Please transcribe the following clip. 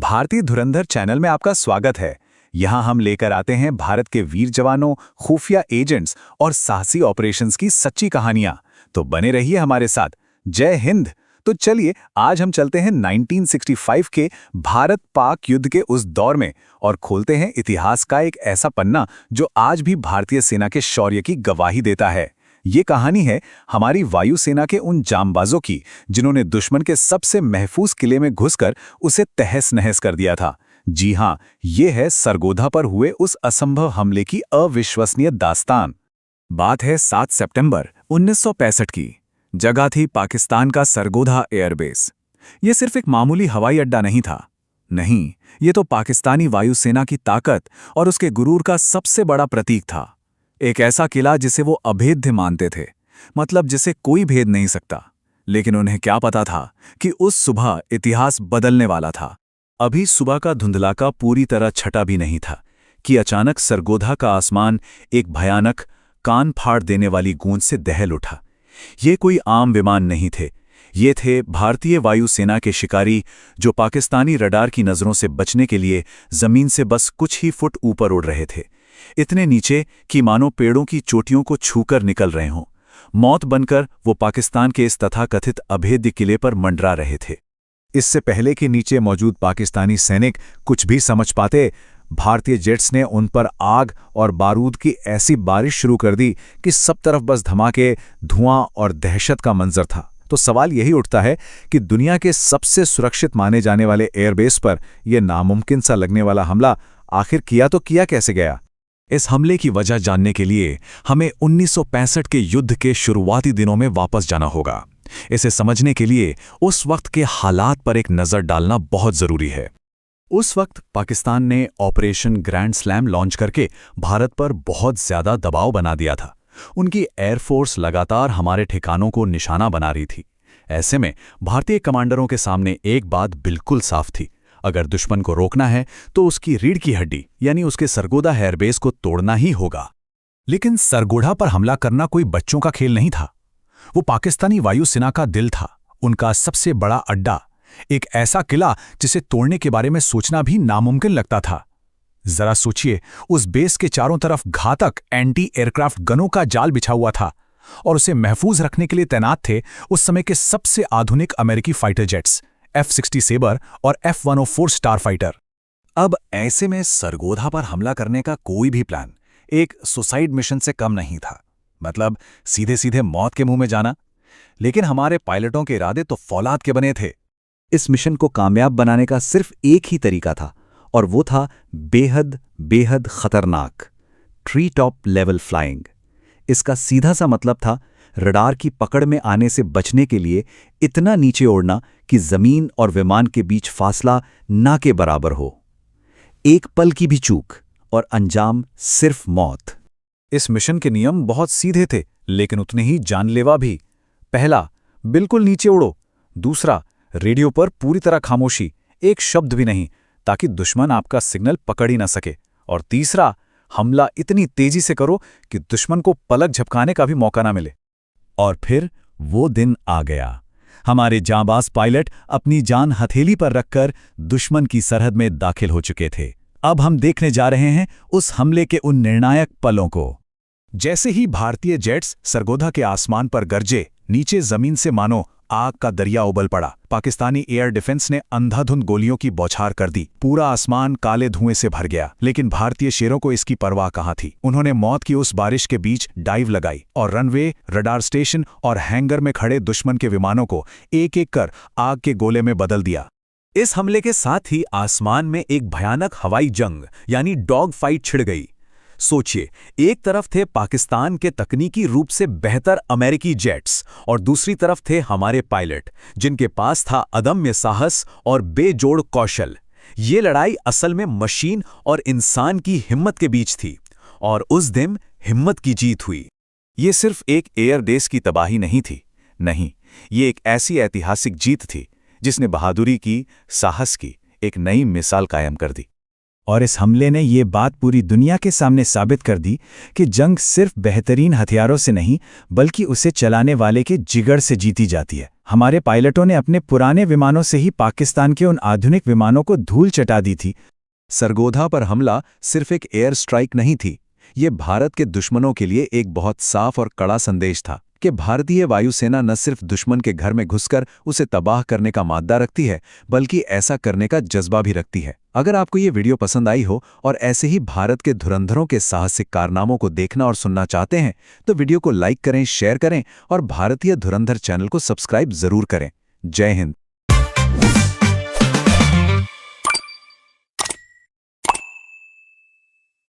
भारतीय धुरंधर चैनल में आपका स्वागत है। यहाँ हम लेकर आते हैं भारत के वीर जवानों, खुफिया एजेंट्स और साहसी ऑपरेशंस की सच्ची कहानियां। तो बने रहिए हमारे साथ। जय हिंद। तो चलिए आज हम चलते हैं 1965 के भारत पाक युद्ध के उस दौर में और खोलते हैं इतिहास का एक ऐसा पन्ना जो आज भी भारतीय सेना के शौर्य की गवाही देता है। ये कहानी है हमारी वायुसेना के उन जांबाजों की जिन्होंने दुश्मन के सबसे महफूज किले में घुसकर उसे तहस-नहस कर दिया था। जी हां, ये है सरगोधा पर हुए उस असंभव हमले की अविश्वसनीय दास्तान। बात है 7 सितंबर 1965 की। जगह थी पाकिस्तान का सरगोधा एयरबेस। ये सिर्फ एक मामूली हवाई अड्डा नहीं था। नहीं, ये तो पाकिस्तानी वायुसेना की ताकत और उसके गुरूर का सबसे बड़ा प्रतीक था। एक ऐसा किला जिसे वो अभेद्य मानते थे, मतलब जिसे कोई भेद नहीं सकता। लेकिन उन्हें क्या पता था कि उस सुबह इतिहास बदलने वाला था। अभी सुबह का धुंधलाका पूरी तरह छटा भी नहीं था कि अचानक सरगोधा का आसमान एक भयानक, कान फाड़ देने वाली गूंज से दहल उठा। ये कोई आम विमान नहीं थे। ये थे भारतीय वायुसेना के शिकारी जो पाकिस्तानी रडार की नज़रों से बचने के लिए जमीन से बस कुछ ही फुट ऊपर उड़ रहे थे, इतने नीचे कि मानो पेड़ों की चोटियों को छूकर निकल रहे हों। मौत बनकर वो पाकिस्तान के इस तथाकथित अभेद्य किले पर मंडरा रहे थे। इससे पहले कि नीचे मौजूद पाकिस्तानी सैनिक कुछ भी समझ पाते, भारतीय जेट्स ने उन पर आग और बारूद की ऐसी बारिश शुरू कर दी कि सब तरफ बस धमाके, धुआं और दहशत का मंजर था। तो सवाल यही उठता है कि दुनिया के सबसे सुरक्षित माने जाने वाले एयरबेस पर यह नामुमकिन सा लगने वाला हमला आखिर किया तो किया कैसे गया? इस हमले की वजह जानने के लिए हमें 1965 के युद्ध के शुरुआती दिनों में वापस जाना होगा। इसे समझने के लिए उस वक्त के हालात पर एक नज़र डालना बहुत ज़रूरी है। उस वक्त पाकिस्तान ने ऑपरेशन ग्रैंड स्लैम लॉन्च करके भारत पर बहुत ज़्यादा दबाव बना दिया था। उनकी एयरफोर्स लगातार हमारे ठिकानों को निशाना बना रही थी। ऐसे में भारतीय कमांडरों के सामने एक बात बिल्कुल साफ थी, अगर दुश्मन को रोकना है तो उसकी रीढ़ की हड्डी यानी उसके सरगोधा एयरबेस को तोड़ना ही होगा। लेकिन सरगोधा पर हमला करना कोई बच्चों का खेल नहीं था। वो पाकिस्तानी वायुसेना का दिल था, उनका सबसे बड़ा अड्डा, एक ऐसा किला जिसे तोड़ने के बारे में सोचना भी नामुमकिन लगता था। जरा सोचिए, उस बेस के चारों तरफ घातक एंटी एयरक्राफ्ट गनों का जाल बिछा हुआ था और उसे महफूज रखने के लिए तैनात थे उस समय के सबसे आधुनिक अमेरिकी फाइटर जेट्स F-60 सेबर और F-104 स्टार फाइटर। अब ऐसे में सरगोधा पर हमला करने का कोई भी प्लान एक सुसाइड मिशन से कम नहीं था, मतलब सीधे सीधे मौत के मुंह में जाना। लेकिन हमारे पायलटों के इरादे तो फौलाद के बने थे। इस मिशन को कामयाब बनाने का सिर्फ एक ही तरीका था और वो था बेहद बेहद खतरनाक ट्री टॉप लेवल फ्लाइंग। इसका सीधा सा मतलब था रडार की पकड़ में आने से बचने के लिए इतना नीचे उड़ना कि जमीन और विमान के बीच फासला ना के बराबर हो। एक पल की भी चूक और अंजाम सिर्फ मौत। इस मिशन के नियम बहुत सीधे थे लेकिन उतने ही जानलेवा भी। पहला, बिल्कुल नीचे उड़ो। दूसरा, रेडियो पर पूरी तरह खामोशी, एक शब्द भी नहीं, ताकि दुश्मन आपका सिग्नल पकड़ ही ना सके। और तीसरा, हमला इतनी तेजी से करो कि दुश्मन को पलक झपकाने का भी मौका ना मिले। और फिर वो दिन आ गया। हमारे जांबाज पायलट अपनी जान हथेली पर रखकर दुश्मन की सरहद में दाखिल हो चुके थे। अब हम देखने जा रहे हैं उस हमले के उन निर्णायक पलों को। जैसे ही भारतीय जेट्स सरगोधा के आसमान पर गरजे, नीचे जमीन से मानो आग का दरिया उबल पड़ा। पाकिस्तानी एयर डिफेंस ने अंधाधुंध गोलियों की बौछार कर दी। पूरा आसमान काले धुएं से भर गया। लेकिन भारतीय शेरों को इसकी परवाह कहाँ थी। उन्होंने मौत की उस बारिश के बीच डाइव लगाई और रनवे, रडार स्टेशन और हैंगर में खड़े दुश्मन के विमानों को एक एक कर आग के गोले में बदल दिया। इस हमले के साथ ही आसमान में एक भयानक हवाई जंग यानी डॉग फाइट छिड़ गई। सोचिए, एक तरफ थे पाकिस्तान के तकनीकी रूप से बेहतर अमेरिकी जेट्स और दूसरी तरफ थे हमारे पायलट जिनके पास था अदम्य साहस और बेजोड़ कौशल। ये लड़ाई असल में मशीन और इंसान की हिम्मत के बीच थी और उस दिन हिम्मत की जीत हुई। ये सिर्फ एक एयरबेस की तबाही नहीं थी, नहीं, ये एक ऐसी ऐतिहासिक जीत थी जिसने बहादुरी की, साहस की एक नई मिसाल कायम कर दी। और इस हमले ने ये बात पूरी दुनिया के सामने साबित कर दी कि जंग सिर्फ बेहतरीन हथियारों से नहीं बल्कि उसे चलाने वाले के जिगर से जीती जाती है। हमारे पायलटों ने अपने पुराने विमानों से ही पाकिस्तान के उन आधुनिक विमानों को धूल चटा दी थी। सरगोधा पर हमला सिर्फ एक एयर स्ट्राइक नहीं थी, ये भारत के दुश्मनों के लिए एक बहुत साफ और कड़ा संदेश था कि भारतीय वायुसेना न सिर्फ दुश्मन के घर में घुसकर उसे तबाह करने का माद्दा रखती है, बल्कि ऐसा करने का जज्बा भी रखती है। अगर आपको ये वीडियो पसंद आई हो और ऐसे ही भारत के धुरंधरों के साहसिक कारनामों को देखना और सुनना चाहते हैं, तो वीडियो को लाइक करें, शेयर करें और भारतीय धुरंधर चैनल को सब्सक्राइब जरूर करें। जय हिंद।